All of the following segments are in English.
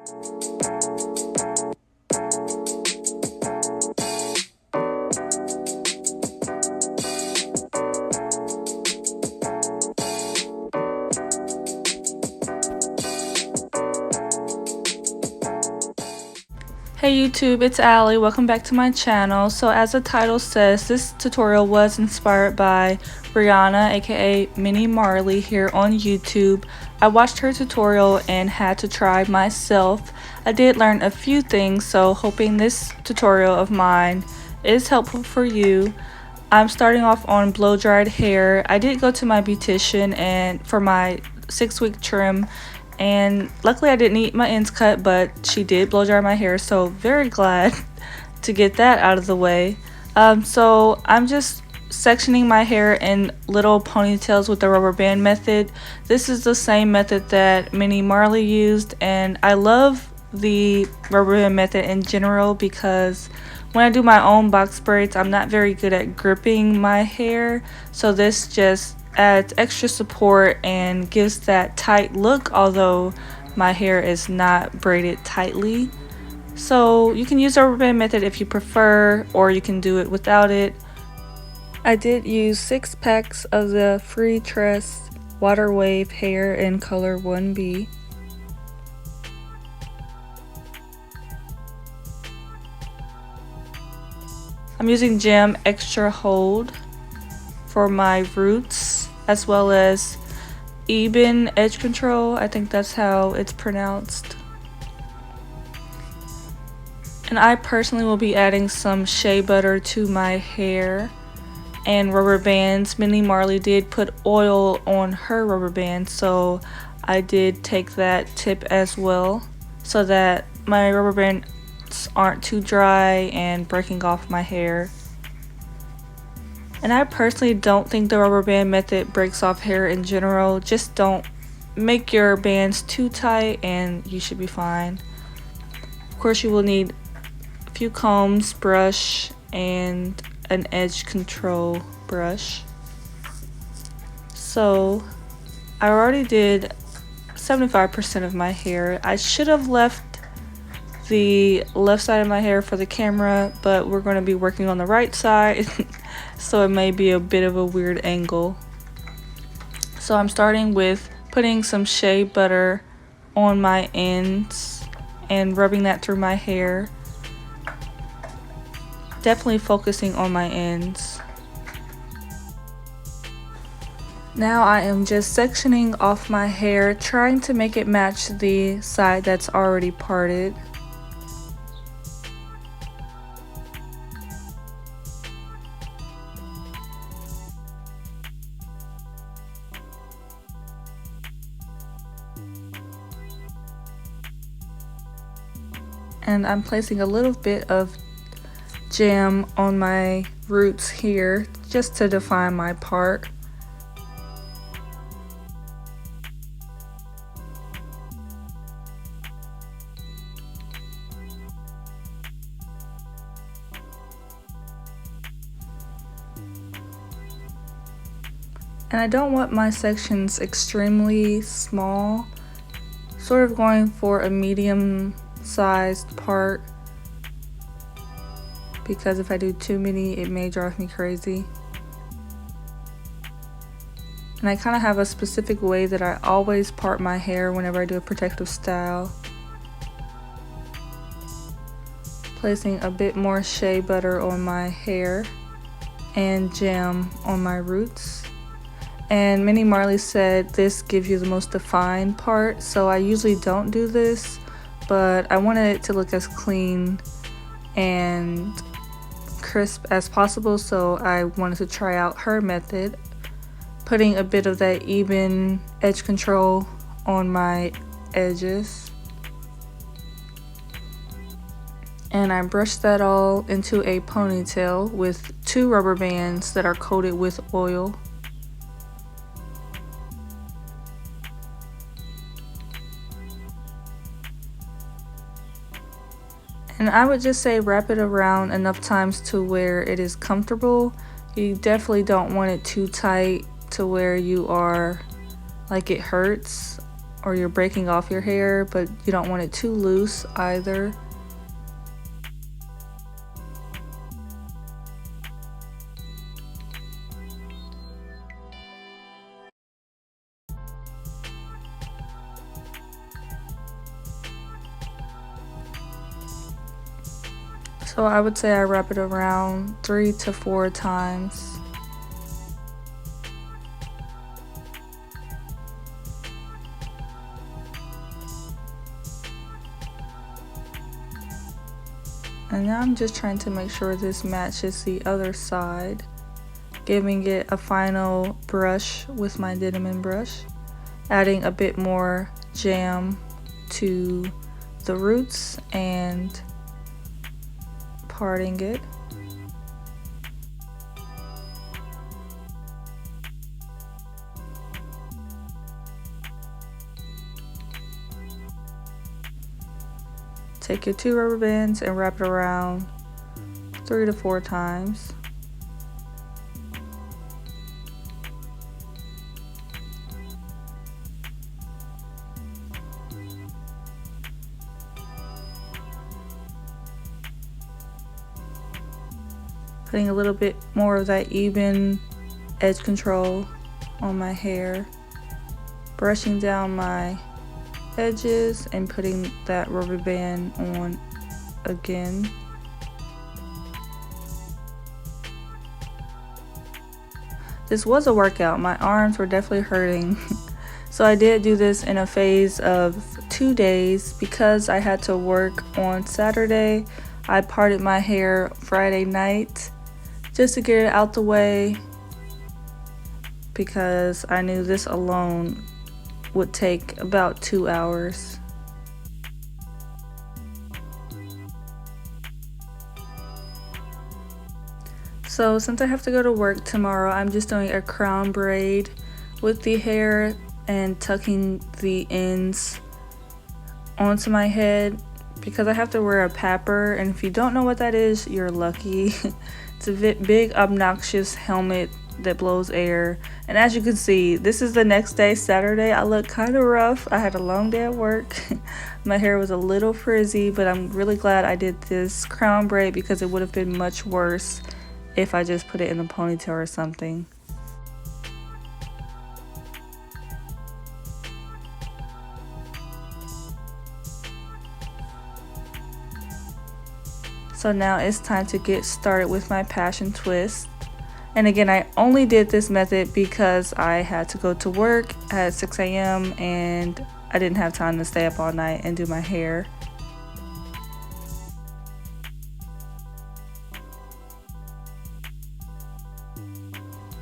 Hey YouTube, it's Allie. Welcome back to my channel. So as the title says, this tutorial was inspired by Breanna, aka Mini Marley, here on YouTube. I watched her tutorial and had to try myself. I did learn a few things, so hoping this tutorial of mine is helpful for you. I'm starting off on blow dried hair. I did go to my beautician and for my 6-week trim, and luckily I didn't need my ends cut, but she did blow dry my hair, so very glad to get that out of the way. So I'm just sectioning my hair in little ponytails with the rubber band method. This is the same method that Mini Marley used, and I love the rubber band method in general because when I do my own box braids, I'm not very good at gripping my hair, so this just adds extra support and gives that tight look, although my hair is not braided tightly. So you can use the rubber band method if you prefer, or you can do it without it. I did use 6 packs of the FreeTress Water Wave hair in color 1B. I'm using Gem Extra Hold for my roots, as well as Ebin Edge Control. I think that's how it's pronounced. And I personally will be adding some Shea Butter to my hair and rubber bands. Mini Marley did put oil on her rubber band, so I did take that tip as well so that my rubber bands aren't too dry and breaking off my hair. And I personally don't think the rubber band method breaks off hair in general. Just don't make your bands too tight and you should be fine. Of course, you will need a few combs, brush, and an edge control brush. So I already did 75% of my hair. I should have left the left side of my hair for the camera, but we're going to be working on the right side so it may be a bit of a weird angle. So I'm starting with putting some Shea Butter on my ends and rubbing that through my hair, definitely focusing on my ends. Now I am just sectioning off my hair, trying to make it match the side that's already parted. And I'm placing a little bit of jam on my roots here just to define my part. And I don't want my sections extremely small, sort of going for a medium sized part, because if I do too many it may drive me crazy. And I kind of have a specific way that I always part my hair whenever I do a protective style. Placing a bit more Shea Butter on my hair and jam on my roots. And Mini Marley said this gives you the most defined part, so I usually don't do this, but I wanted it to look as clean and crisp as possible, so I wanted to try out her method, putting a bit of that Ebin edge control on my edges. And I brushed that all into a ponytail with 2 rubber bands that are coated with oil. And I would just say wrap it around enough times to where it is comfortable. You definitely don't want it too tight to where you are like it hurts. or you're breaking off your hair, but you don't want it too loose either. So I would say I wrap it around 3 to 4 times. And now I'm just trying to make sure this matches the other side, giving it a final brush with my denim brush, adding a bit more jam to the roots and parting it. Take your 2 rubber bands and wrap it around 3 to 4 times. Putting a little bit more of that Ebin edge control on my hair, brushing down my edges and putting that rubber band on again. This was a workout. My arms were definitely hurting. So I did do this in a phase of 2 days because I had to work on Saturday. I parted my hair Friday night just to get it out the way because I knew this alone would take about 2 hours. So since I have to go to work tomorrow, I'm just doing a crown braid with the hair and tucking the ends onto my head because I have to wear a papper, and if you don't know what that is, you're lucky. It's a big obnoxious helmet that blows air, and as you can see, this is the next day, Saturday. I look kind of rough. I had a long day at work. My hair was a little frizzy, but I'm really glad I did this crown braid because it would have been much worse if I just put it in a ponytail or something. So now it's time to get started with my passion twist. And again, I only did this method because I had to go to work at 6 a.m. and I didn't have time to stay up all night and do my hair.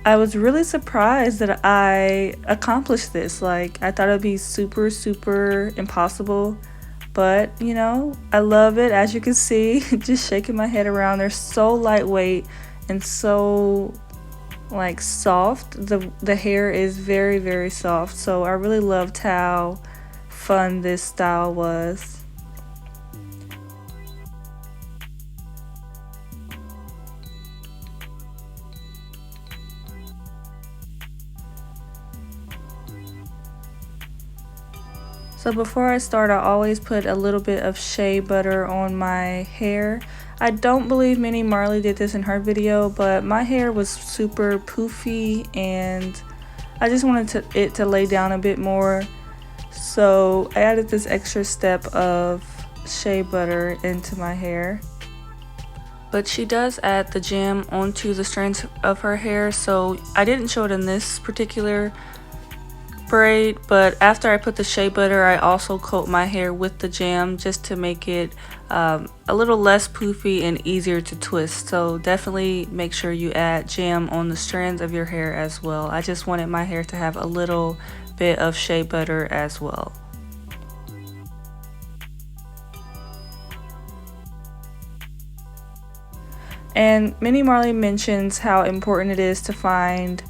I was really surprised that I accomplished this. Like, I thought it'd be super impossible. But, you know, I love it. As you can see, just shaking my head around. They're so lightweight and so, like, soft. The hair is very soft. So I really loved how fun this style was. So before I start, I always put a little bit of shea butter on my hair. I don't believe Minnie Marley did this in her video, but my hair was super poofy and I just wanted it to lay down a bit more. So I added this extra step of shea butter into my hair. But she does add the jam onto the strands of her hair, so I didn't show it in this particular braid, but after I put the shea butter, I also coat my hair with the jam just to make it a little less poofy and easier to twist. So definitely make sure you add jam on the strands of your hair as well. I just wanted my hair to have a little bit of shea butter as well. And Minnie Marley mentions how important it is to find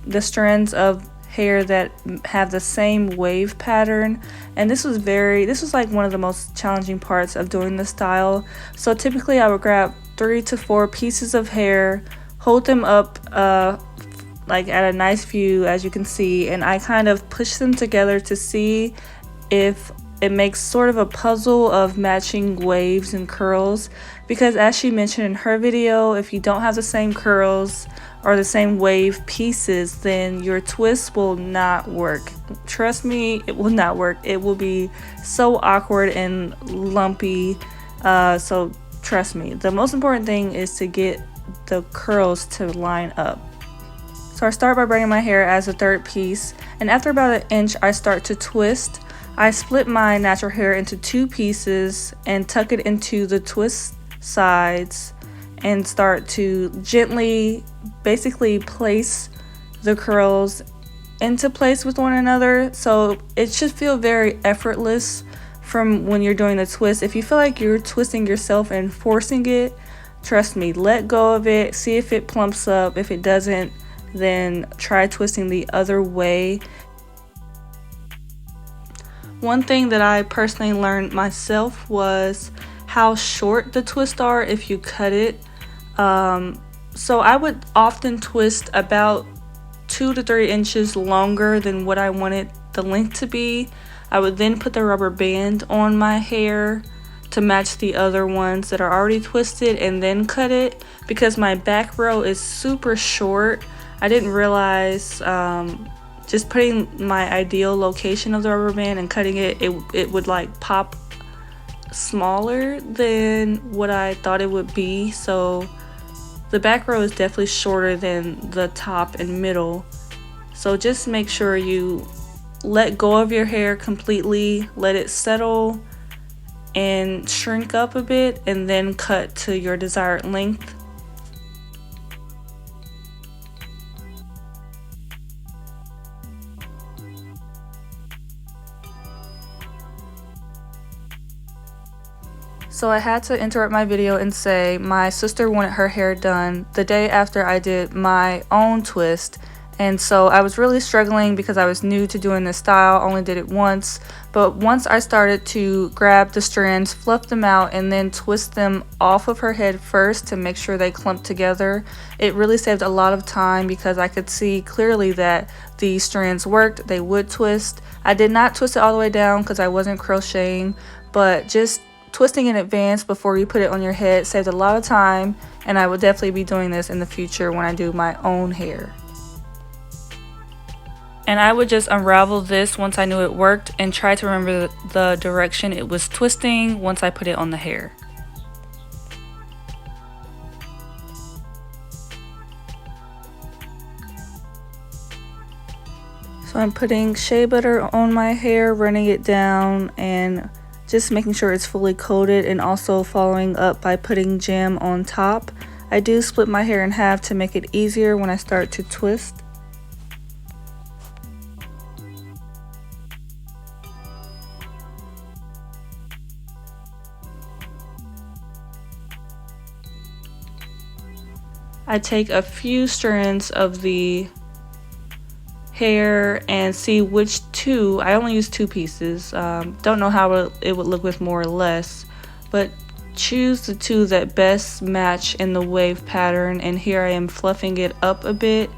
the strands of hair that have the same wave pattern, and this was like one of the most challenging parts of doing this style. So typically I would grab 3 to 4 pieces of hair, hold them up like at a nice view, as you can see, and I kind of push them together to see if it makes sort of a puzzle of matching waves and curls, because as she mentioned in her video, if you don't have the same curls or the same wave pieces, then your twist will not work. Trust me, it will not work. It will be so awkward and lumpy. So trust me, the most important thing is to get the curls to line up. So I start by braiding my hair as a third piece, and after about an inch I start to twist. I split my natural hair into two pieces and tuck it into the twist sides and start to gently basically place the curls into place with one another, so it should feel very effortless from when you're doing the twist. If you feel like you're twisting yourself and forcing it, trust me, let go of it, see if it plumps up. If it doesn't, then try twisting the other way. One thing that I personally learned myself was how short the twists are if you cut it. So I would often twist about 2 to 3 inches longer than what I wanted the length to be. I would then put the rubber band on my hair to match the other ones that are already twisted and then cut it. Because my back row is super short, I didn't realize just putting my ideal location of the rubber band and cutting it, it would like pop smaller than what I thought it would be. So the back row is definitely shorter than the top and middle. So just make sure you let go of your hair completely, let it settle and shrink up a bit, and then cut to your desired length. So I had to interrupt my video and say my sister wanted her hair done the day after I did my own twist, and so I was really struggling because I was new to doing this style, only did it once. But once I started to grab the strands, fluff them out, and then twist them off of her head first to make sure they clump together, it really saved a lot of time because I could see clearly that the strands worked, they would twist. I did not twist it all the way down because I wasn't crocheting, but just twisting in advance before you put it on your head saved a lot of time, and I will definitely be doing this in the future when I do my own hair. And I would just unravel this once I knew it worked and try to remember the direction it was twisting once I put it on the hair. So I'm putting shea butter on my hair, running it down and just making sure it's fully coated, and also following up by putting jam on top. I do split my hair in half to make it easier when I start to twist. I take a few strands of the hair and see which two. I only use 2 pieces. Don't know how it would look with more or less, but choose the 2 that best match in the wave pattern. And here I am fluffing it up a bit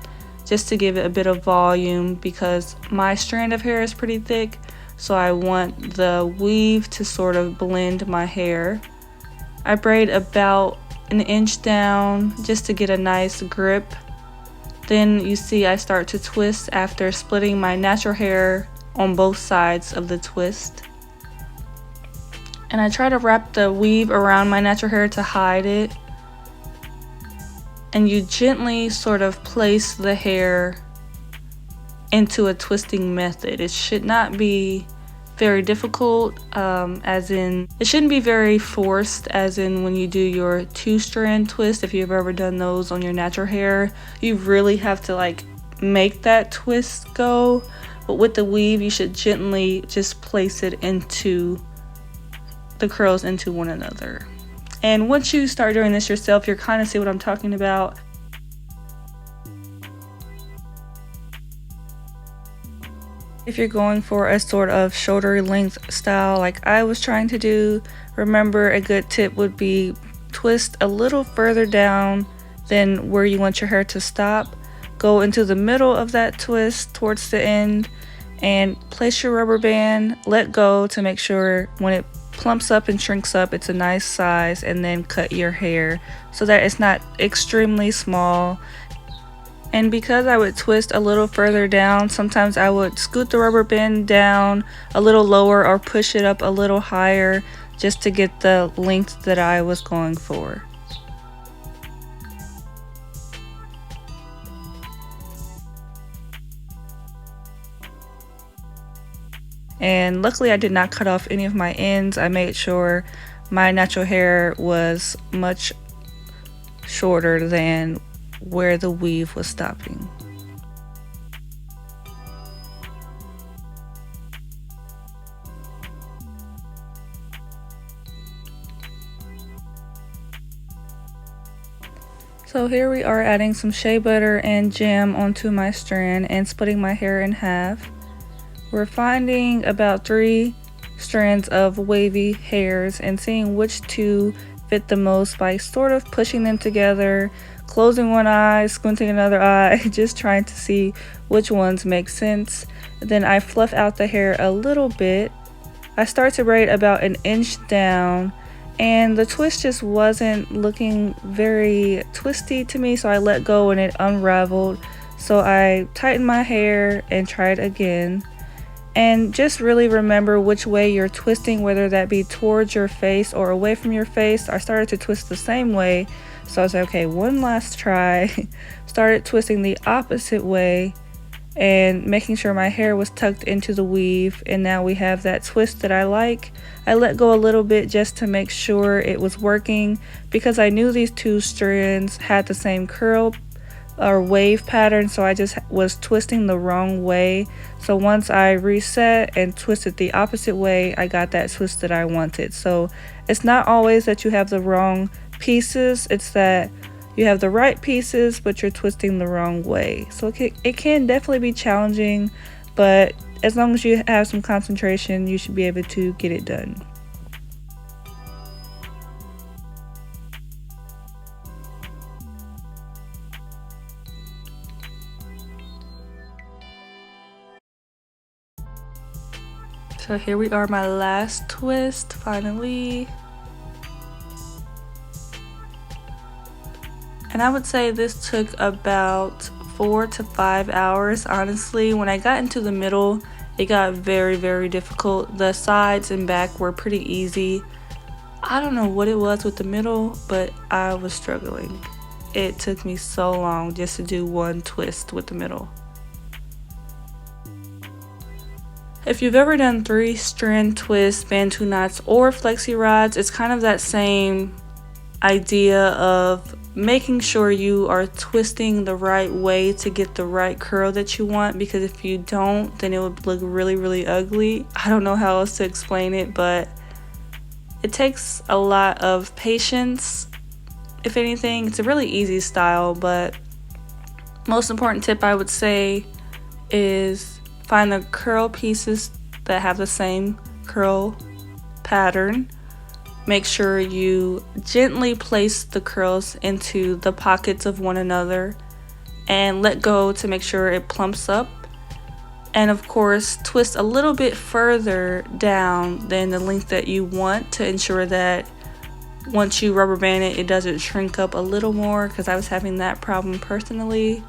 just to give it a bit of volume because my strand of hair is pretty thick, so I want the weave to sort of blend my hair. I braid about 1 inch down just to get a nice grip. Then you see I start to twist after splitting my natural hair on both sides of the twist. And I try to wrap the weave around my natural hair to hide it. And you gently sort of place the hair into a twisting method. It should not be very difficult, as in it shouldn't be very forced, as in when you do your 2-strand twist. If you've ever done those on your natural hair, you really have to like make that twist go. But with the weave, you should gently just place it into the curls into one another. And once you start doing this yourself, you'll kind of see what I'm talking about. If you're going for a sort of shoulder length style like I was trying to do, remember a good tip would be twist a little further down than where you want your hair to stop, go into the middle of that twist towards the end and place your rubber band, let go to make sure when it plumps up and shrinks up it's a nice size, and then cut your hair so that it's not extremely small. And because I would twist a little further down, sometimes I would scoot the rubber band down a little lower or push it up a little higher just to get the length that I was going for. And luckily I did not cut off any of my ends. I made sure my natural hair was much shorter than where the weave was stopping. So here we are adding some shea butter and jam onto my strand and splitting my hair in half. We're finding about 3 strands of wavy hairs and seeing which 2 fit the most by sort of pushing them together, closing one eye, squinting another eye, just trying to see which ones make sense. Then I fluff out the hair a little bit. I start to braid about 1 inch down, and the twist just wasn't looking very twisty to me, so I let go and it unraveled. So I tightened my hair and tried again. And just really remember which way you're twisting, whether that be towards your face or away from your face. I started to twist the same way, so I was like, okay, one last try. Started twisting the opposite way and making sure my hair was tucked into the weave, and now we have that twist that I like. I let go a little bit just to make sure it was working because I knew these 2 strands had the same curl or wave pattern, so I just was twisting the wrong way. So once I reset and twisted the opposite way, I got that twist that I wanted. So it's not always that you have the wrong pieces, it's that you have the right pieces but you're twisting the wrong way. So it can definitely be challenging, but as long as you have some concentration, you should be able to get it done. So here we are, my last twist, finally. And I would say this took about 4 to 5 hours, honestly. When I got into the middle, it got very, very difficult. The sides and back were pretty easy. I don't know what it was with the middle, but I was struggling. It took me so long just to do one twist with the middle. If you've ever done 3-strand twists, bantu knots, or flexi rods, it's kind of that same idea of making sure you are twisting the right way to get the right curl that you want, because if you don't, then it would look really, really ugly. I don't know how else to explain it, but it takes a lot of patience. If anything, it's a really easy style, but most important tip I would say is find the curl pieces that have the same curl pattern. Make sure you gently place the curls into the pockets of one another and let go to make sure it plumps up. And of course, twist a little bit further down than the length that you want to ensure that once you rubber band it, it doesn't shrink up a little more, because I was having that problem personally.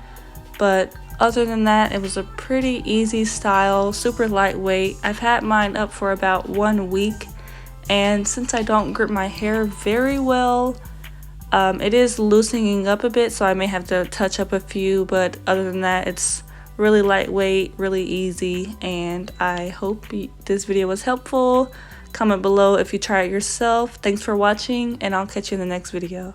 But other than that, it was a pretty easy style, super lightweight. I've had mine up for about 1 week, and since I don't grip my hair very well, it is loosening up a bit, so I may have to touch up a few, but other than that, it's really lightweight, really easy, and I hope this video was helpful. Comment below if you try it yourself. Thanks for watching, and I'll catch you in the next video.